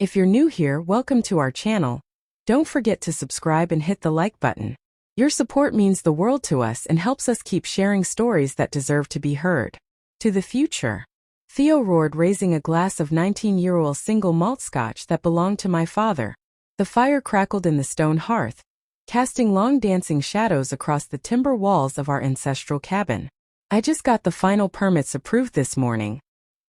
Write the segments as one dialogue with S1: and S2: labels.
S1: If you're new here, welcome to our channel. Don't forget to subscribe and hit the like button. Your support means the world to us and helps us keep sharing stories that deserve to be heard. To the future. Theo roared, raising a glass of 19-year-old single malt scotch that belonged to my father. The fire crackled in the stone hearth, casting long dancing shadows across the timber walls of our ancestral cabin. I just got the final permits approved this morning,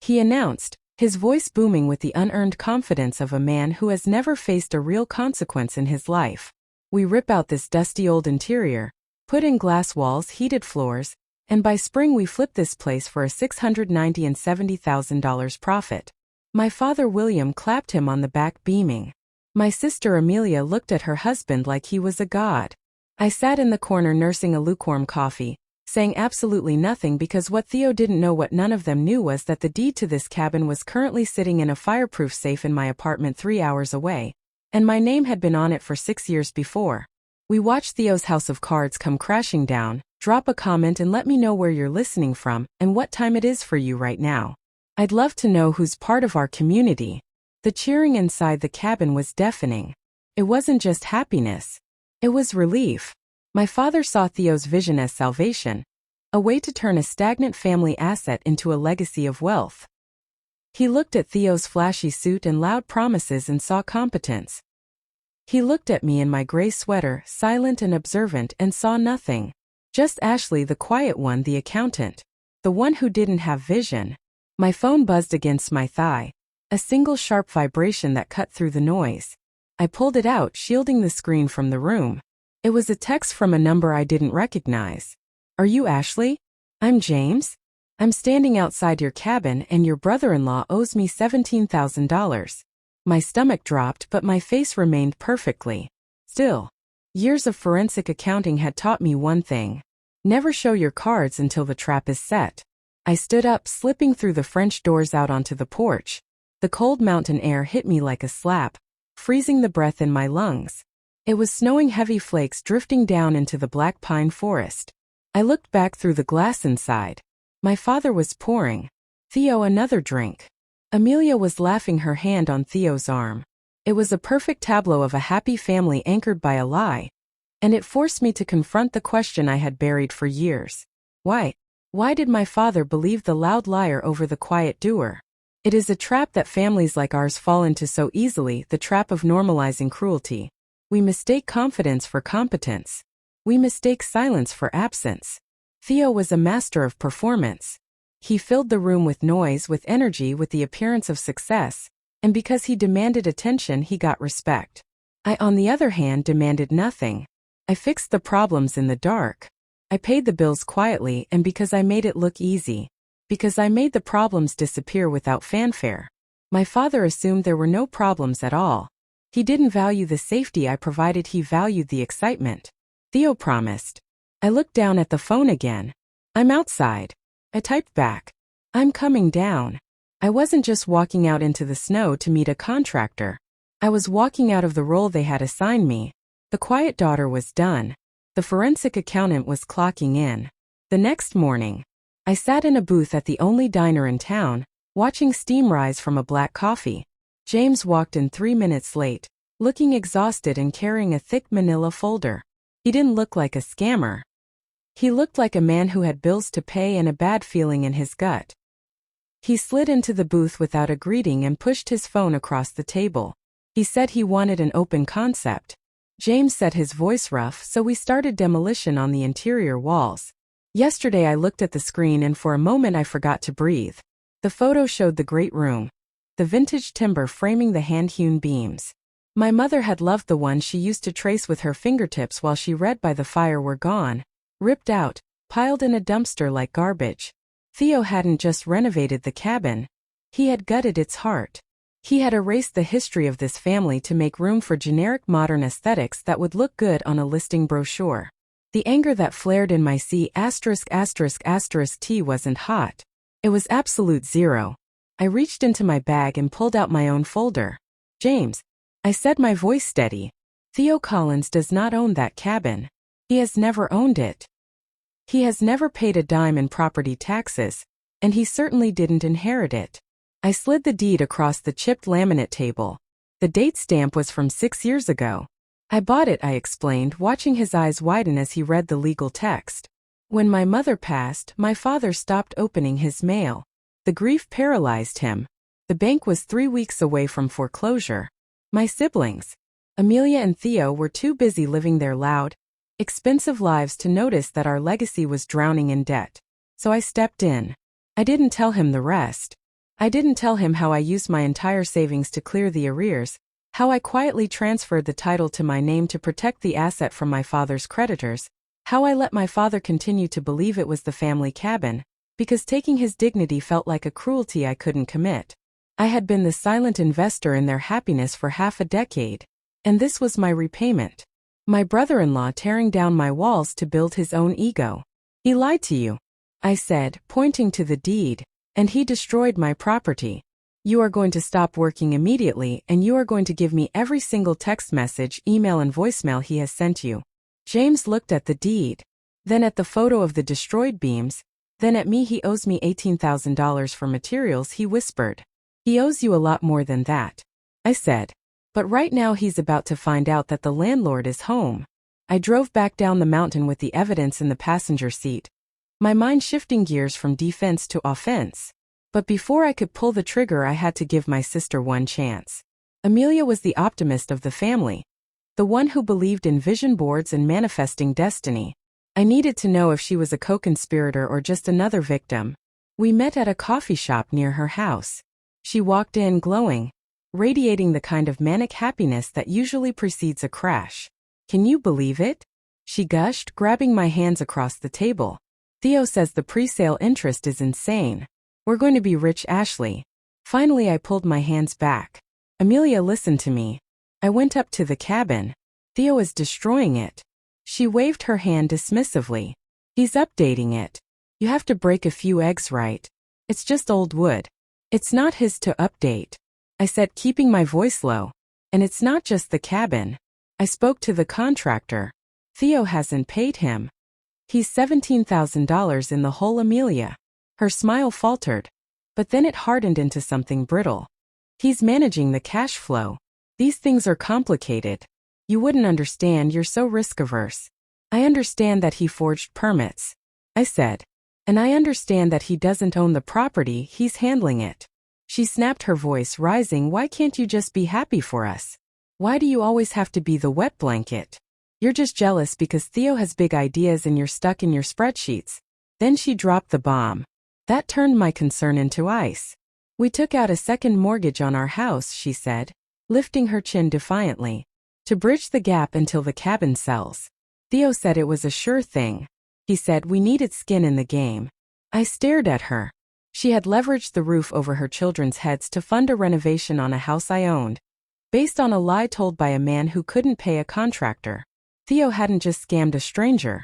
S1: he announced, his voice booming with the unearned confidence of a man who has never faced a real consequence in his life. We rip out this dusty old interior, put in glass walls, heated floors, and by spring we flip this place for a $690,000 and $70,000 profit. My father William clapped him on the back, beaming. My sister Amelia looked at her husband like he was a god. I sat in the corner nursing a lukewarm coffee, saying absolutely nothing because what Theo didn't know, what none of them knew, was that the deed to this cabin was currently sitting in a fireproof safe in my apartment 3 hours away, and my name had been on it for 6 years before. We watched Theo's house of cards come crashing down. Drop a comment and let me know where you're listening from and what time it is for you right now. I'd love to know who's part of our community. The cheering inside the cabin was deafening. It wasn't just happiness. It was relief. My father saw Theo's vision as salvation, a way to turn a stagnant family asset into a legacy of wealth. He looked at Theo's flashy suit and loud promises and saw competence. He looked at me in my gray sweater, silent and observant, and saw nothing. Just Ashley, the quiet one, the accountant. The one who didn't have vision. My phone buzzed against my thigh, a single sharp vibration that cut through the noise. I pulled it out, shielding the screen from the room. It was a text from a number I didn't recognize. Are you Ashley? I'm James. I'm standing outside your cabin and your brother-in-law owes me $17,000. My stomach dropped, but my face remained perfectly still. Years of forensic accounting had taught me one thing. Never show your cards until the trap is set. I stood up, slipping through the French doors out onto the porch. The cold mountain air hit me like a slap, freezing the breath in my lungs. It was snowing, heavy flakes drifting down into the black pine forest. I looked back through the glass inside. My father was pouring Theo another drink. Amelia was laughing, her hand on Theo's arm. It was a perfect tableau of a happy family anchored by a lie, and it forced me to confront the question I had buried for years. Why? Why did my father believe the loud liar over the quiet doer? It is a trap that families like ours fall into so easily, the trap of normalizing cruelty. We mistake confidence for competence. We mistake silence for absence. Theo was a master of performance. He filled the room with noise, with energy, with the appearance of success, and because he demanded attention, he got respect. I, on the other hand, demanded nothing. I fixed the problems in the dark. I paid the bills quietly, and because I made it look easy. Because I made the problems disappear without fanfare. My father assumed there were no problems at all. He didn't value the safety I provided, he valued the excitement. Theo promised. I looked down at the phone again. I'm outside. I typed back. I'm coming down. I wasn't just walking out into the snow to meet a contractor. I was walking out of the role they had assigned me. The quiet daughter was done. The forensic accountant was clocking in. The next morning, I sat in a booth at the only diner in town, watching steam rise from a black coffee. James walked in 3 minutes late, looking exhausted and carrying a thick manila folder. He didn't look like a scammer. He looked like a man who had bills to pay and a bad feeling in his gut. He slid into the booth without a greeting and pushed his phone across the table. He said he wanted an open concept. James said, his voice rough, so we started demolition on the interior walls. Yesterday I looked at the screen and for a moment I forgot to breathe. The photo showed the great room. The vintage timber framing the hand-hewn beams. My mother had loved the one she used to trace with her fingertips while she read by the fire were gone, ripped out, piled in a dumpster like garbage. Theo hadn't just renovated the cabin. He had gutted its heart. He had erased the history of this family to make room for generic modern aesthetics that would look good on a listing brochure. The anger that flared in my C*******T wasn't hot. It was absolute zero. I reached into my bag and pulled out my own folder. James, I said, my voice steady. Theo Collins does not own that cabin. He has never owned it. He has never paid a dime in property taxes, and he certainly didn't inherit it. I slid the deed across the chipped laminate table. The date stamp was from 6 years ago. I bought it, I explained, watching his eyes widen as he read the legal text. When my mother passed, my father stopped opening his mail. The grief paralyzed him. The bank was 3 weeks away from foreclosure. My siblings, Amelia and Theo, were too busy living their loud, expensive lives to notice that our legacy was drowning in debt. So I stepped in. I didn't tell him the rest. I didn't tell him how I used my entire savings to clear the arrears, how I quietly transferred the title to my name to protect the asset from my father's creditors, how I let my father continue to believe it was the family cabin, because taking his dignity felt like a cruelty I couldn't commit. I had been the silent investor in their happiness for half a decade, and this was my repayment. My brother-in-law tearing down my walls to build his own ego. He lied to you, I said, pointing to the deed, and he destroyed my property. You are going to stop working immediately, and you are going to give me every single text message, email, and voicemail he has sent you. James looked at the deed, then at the photo of the destroyed beams, then at me. He owes me $18,000 for materials, he whispered. He owes you a lot more than that, I said. But right now he's about to find out that the landlord is home. I drove back down the mountain with the evidence in the passenger seat, my mind shifting gears from defense to offense. But before I could pull the trigger, I had to give my sister one chance. Amelia was the optimist of the family, the one who believed in vision boards and manifesting destiny. I needed to know if she was a co-conspirator or just another victim. We met at a coffee shop near her house. She walked in glowing, radiating the kind of manic happiness that usually precedes a crash. Can you believe it? She gushed, grabbing my hands across the table. Theo says the pre-sale interest is insane. We're going to be rich, Ashley. Finally, I pulled my hands back. Amelia, listen to me. I went up to the cabin. Theo is destroying it. She waved her hand dismissively. He's updating it. You have to break a few eggs, right? It's just old wood. It's not his to update, I said, keeping my voice low. And it's not just the cabin. I spoke to the contractor. Theo hasn't paid him. He's $17,000 in the hole, Amelia. Her smile faltered, but then it hardened into something brittle. He's managing the cash flow. These things are complicated. You wouldn't understand, you're so risk-averse. I understand that he forged permits, I said. And I understand that he doesn't own the property, he's handling it. She snapped, her voice rising. Why can't you just be happy for us? Why do you always have to be the wet blanket? You're just jealous because Theo has big ideas and you're stuck in your spreadsheets. Then she dropped the bomb. That turned my concern into ice. We took out a second mortgage on our house, she said, lifting her chin defiantly, to bridge the gap until the cabin sells. Theo said it was a sure thing. He said we needed skin in the game. I stared at her. She had leveraged the roof over her children's heads to fund a renovation on a house I owned, based on a lie told by a man who couldn't pay a contractor. Theo hadn't just scammed a stranger.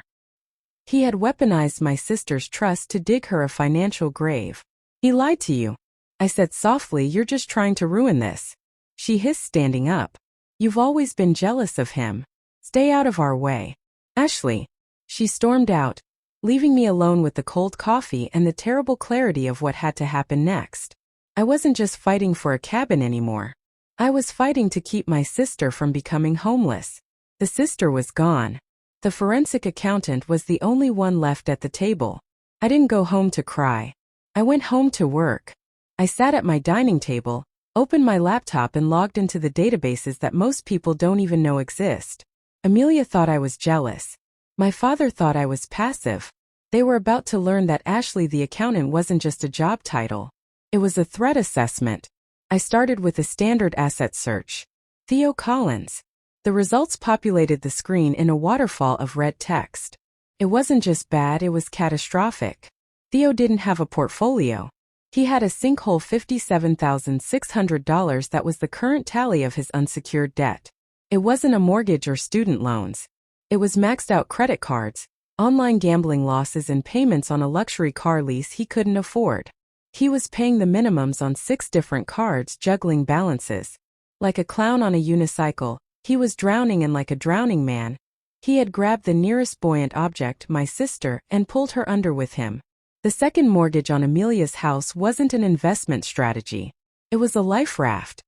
S1: He had weaponized my sister's trust to dig her a financial grave. He lied to you, I said softly. You're just trying to ruin this. She hissed, standing up. You've always been jealous of him. Stay out of our way. Ashley. She stormed out, leaving me alone with the cold coffee and the terrible clarity of what had to happen next. I wasn't just fighting for a cabin anymore. I was fighting to keep my sister from becoming homeless. The sister was gone. The forensic accountant was the only one left at the table. I didn't go home to cry. I went home to work. I sat at my dining table, opened my laptop, and logged into the databases that most people don't even know exist. Amelia thought I was jealous. My father thought I was passive. They were about to learn that Ashley the accountant wasn't just a job title. It was a threat assessment. I started with a standard asset search. Theo Collins. The results populated the screen in a waterfall of red text. It wasn't just bad, it was catastrophic. Theo didn't have a portfolio. He had a sinkhole $57,600 that was the current tally of his unsecured debt. It wasn't a mortgage or student loans. It was maxed out credit cards, online gambling losses, and payments on a luxury car lease he couldn't afford. He was paying the minimums on 6 different cards, juggling balances. Like a clown on a unicycle, he was drowning, and like a drowning man, he had grabbed the nearest buoyant object, my sister, and pulled her under with him. The second mortgage on Amelia's house wasn't an investment strategy. It was a life raft.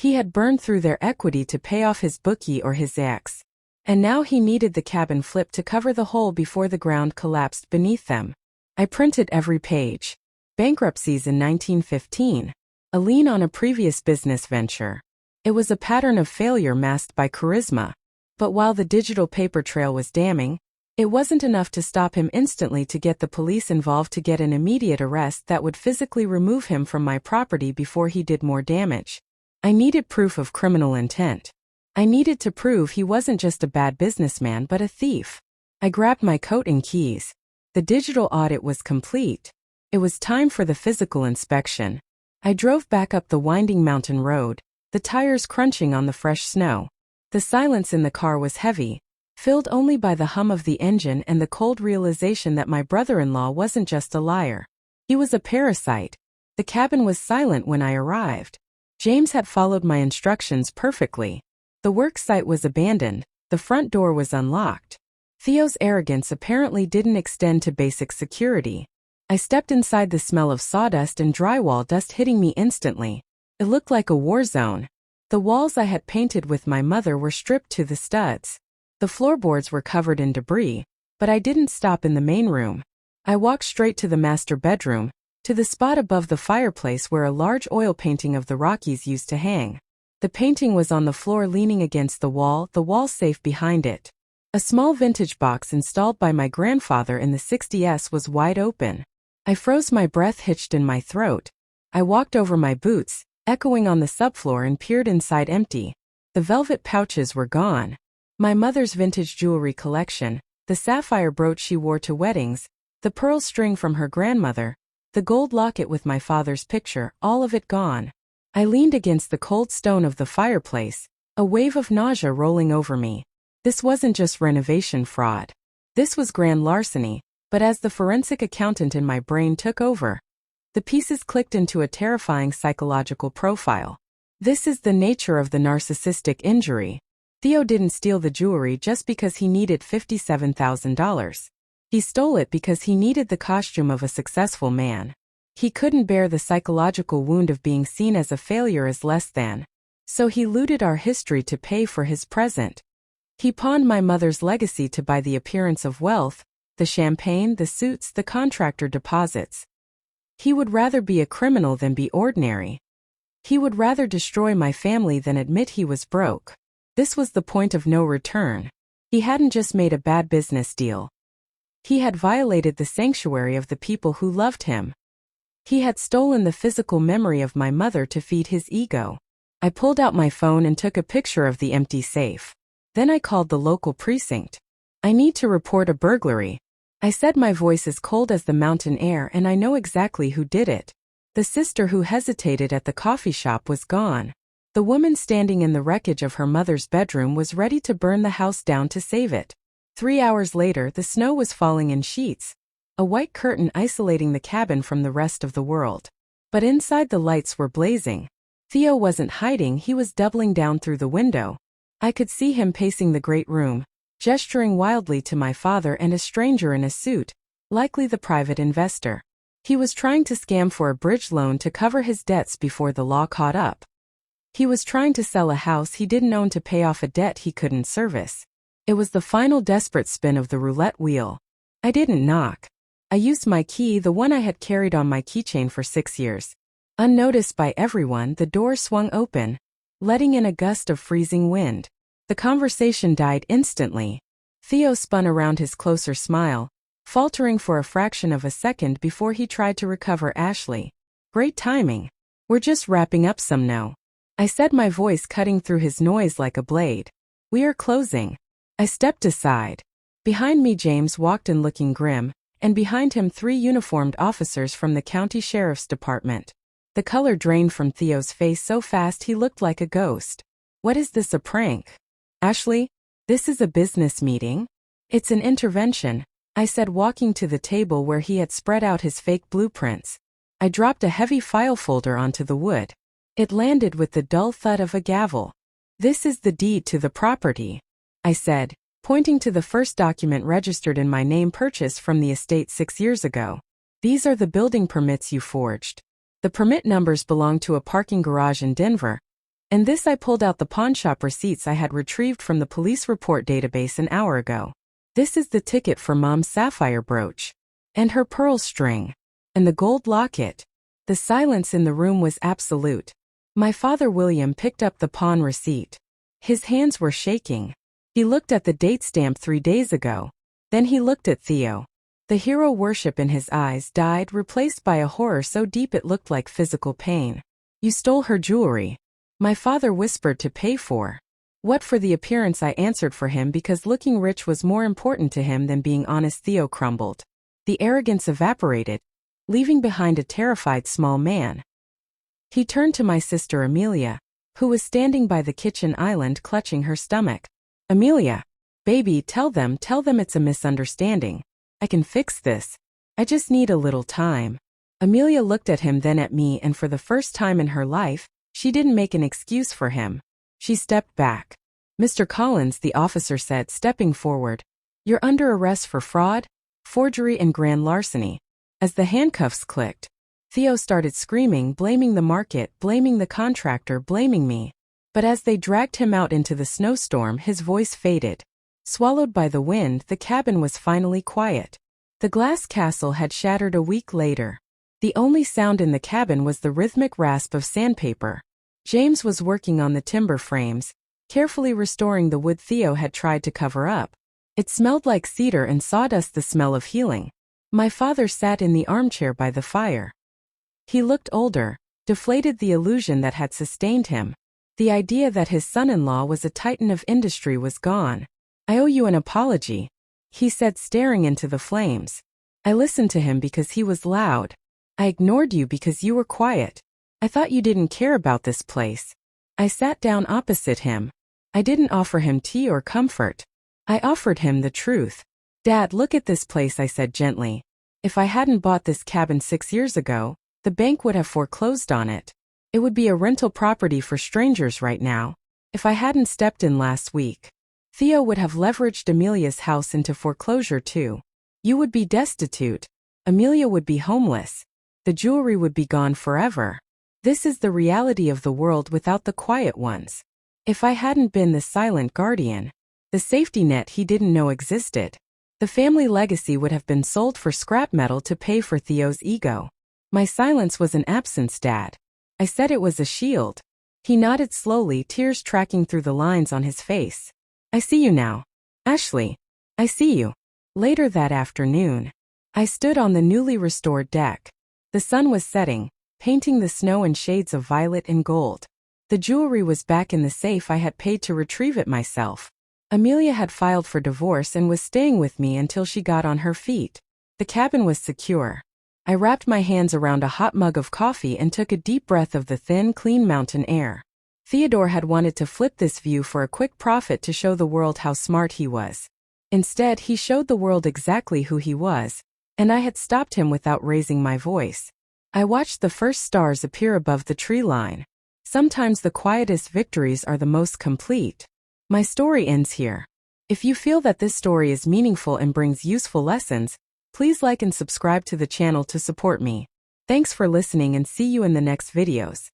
S1: He had burned through their equity to pay off his bookie or his ex. And now he needed the cabin flipped to cover the hole before the ground collapsed beneath them. I printed every page. Bankruptcies in 1915. A lien on a previous business venture. It was a pattern of failure masked by charisma. But while the digital paper trail was damning, it wasn't enough to stop him instantly to get the police involved to get an immediate arrest that would physically remove him from my property before he did more damage. I needed proof of criminal intent. I needed to prove he wasn't just a bad businessman but a thief. I grabbed my coat and keys. The digital audit was complete. It was time for the physical inspection. I drove back up the winding mountain road, the tires crunching on the fresh snow. The silence in the car was heavy, filled only by the hum of the engine and the cold realization that my brother-in-law wasn't just a liar. He was a parasite. The cabin was silent when I arrived. James had followed my instructions perfectly. The work site was abandoned, the front door was unlocked. Theo's arrogance apparently didn't extend to basic security. I stepped inside, the smell of sawdust and drywall dust hitting me instantly. It looked like a war zone. The walls I had painted with my mother were stripped to the studs. The floorboards were covered in debris, but I didn't stop in the main room. I walked straight to the master bedroom, to the spot above the fireplace where a large oil painting of the Rockies used to hang. The painting was on the floor leaning against the wall safe behind it. A small vintage box installed by my grandfather in the 60s was wide open. I froze, my breath hitched in my throat. I walked over my boots, echoing on the subfloor, and peered inside. Empty. The velvet pouches were gone. My mother's vintage jewelry collection, the sapphire brooch she wore to weddings, the pearl string from her grandmother, the gold locket with my father's picture, all of it gone. I leaned against the cold stone of the fireplace, a wave of nausea rolling over me. This wasn't just renovation fraud. This was grand larceny, but as the forensic accountant in my brain took over, the pieces clicked into a terrifying psychological profile. This is the nature of the narcissistic injury. Theo didn't steal the jewelry just because he needed $57,000. He stole it because he needed the costume of a successful man. He couldn't bear the psychological wound of being seen as a failure, as less than. So he looted our history to pay for his present. He pawned my mother's legacy to buy the appearance of wealth, the champagne, the suits, the contractor deposits. He would rather be a criminal than be ordinary. He would rather destroy my family than admit he was broke. This was the point of no return. He hadn't just made a bad business deal. He had violated the sanctuary of the people who loved him. He had stolen the physical memory of my mother to feed his ego. I pulled out my phone and took a picture of the empty safe. Then I called the local precinct. I need to report a burglary. I said, my voice as cold as the mountain air, and I know exactly who did it. The sister who hesitated at the coffee shop was gone. The woman standing in the wreckage of her mother's bedroom was ready to burn the house down to save it. 3 hours later, the snow was falling in sheets, a white curtain isolating the cabin from the rest of the world. But inside, the lights were blazing. Theo wasn't hiding, he was doubling down through the window. I could see him pacing the great room, gesturing wildly to my father and a stranger in a suit, likely the private investor. He was trying to scam for a bridge loan to cover his debts before the law caught up. He was trying to sell a house he didn't own to pay off a debt he couldn't service. It was the final desperate spin of the roulette wheel. I didn't knock. I used my key, the one I had carried on my keychain for 6 years. Unnoticed by everyone, the door swung open, letting in a gust of freezing wind. The conversation died instantly. Theo spun around, his closer smile, faltering for a fraction of a second before he tried to recover. Ashley. Great timing. We're just wrapping up some now. I said, my voice cutting through his noise like a blade. We are closing. I stepped aside. Behind me, James walked in, looking grim, and behind him 3 uniformed officers from the county sheriff's department. The color drained from Theo's face so fast he looked like a ghost. What is this, a prank? Ashley, this is a business meeting. It's an intervention, I said, walking to the table where he had spread out his fake blueprints. I dropped a heavy file folder onto the wood. It landed with the dull thud of a gavel. This is the deed to the property, I said, pointing to the first document registered in my name, purchased from the estate 6 years ago. These are the building permits you forged. The permit numbers belong to a parking garage in Denver. And this I pulled out the pawnshop receipts I had retrieved from the police report database an hour ago. This is the ticket for Mom's sapphire brooch. And her pearl string. And the gold locket. The silence in the room was absolute. My father William picked up the pawn receipt. His hands were shaking. He looked at the date stamp 3 days ago. Then he looked at Theo. The hero worship in his eyes died, replaced by a horror so deep it looked like physical pain. You stole her jewelry. My father whispered to pay for. What for the appearance I answered for him because looking rich was more important to him than being honest. Theo crumbled. The arrogance evaporated, leaving behind a terrified small man. He turned to my sister Amelia, who was standing by the kitchen island clutching her stomach. Amelia, baby, tell them it's a misunderstanding. I can fix this. I just need a little time. Amelia looked at him, then at me, and for the first time in her life, she didn't make an excuse for him. She stepped back. Mr. Collins, the officer said, stepping forward. You're under arrest for fraud, forgery, and grand larceny. As the handcuffs clicked, Theo started screaming, blaming the market, blaming the contractor, blaming me. But as they dragged him out into the snowstorm, his voice faded. Swallowed by the wind, the cabin was finally quiet. The glass castle had shattered a week later. The only sound in the cabin was the rhythmic rasp of sandpaper. James was working on the timber frames, carefully restoring the wood Theo had tried to cover up. It smelled like cedar and sawdust, the smell of healing. My father sat in the armchair by the fire. He looked older, deflated, the illusion that had sustained him. The idea that his son-in-law was a titan of industry was gone. I owe you an apology, he said, staring into the flames. I listened to him because he was loud. I ignored you because you were quiet. I thought you didn't care about this place. I sat down opposite him. I didn't offer him tea or comfort. I offered him the truth. Dad, look at this place, I said gently. If I hadn't bought this cabin 6 years ago, the bank would have foreclosed on it. It would be a rental property for strangers right now. If I hadn't stepped in last week, Theo would have leveraged Amelia's house into foreclosure too. You would be destitute. Amelia would be homeless. The jewelry would be gone forever. This is the reality of the world without the quiet ones. If I hadn't been the silent guardian, the safety net he didn't know existed, the family legacy would have been sold for scrap metal to pay for Theo's ego. My silence was an absence, Dad. I said it was a shield. He nodded slowly, tears tracking through the lines on his face. I see you now. Ashley, I see you. Later that afternoon, I stood on the newly restored deck. The sun was setting, painting the snow in shades of violet and gold. The jewelry was back in the safe I had paid to retrieve it myself. Amelia had filed for divorce and was staying with me until she got on her feet. The cabin was secure. I wrapped my hands around a hot mug of coffee and took a deep breath of the thin, clean mountain air. Theodore had wanted to flip this view for a quick profit to show the world how smart he was. Instead, he showed the world exactly who he was, and I had stopped him without raising my voice. I watched the first stars appear above the tree line. Sometimes the quietest victories are the most complete. My story ends here. If you feel that this story is meaningful and brings useful lessons, please like and subscribe to the channel to support me. Thanks for listening and see you in the next videos.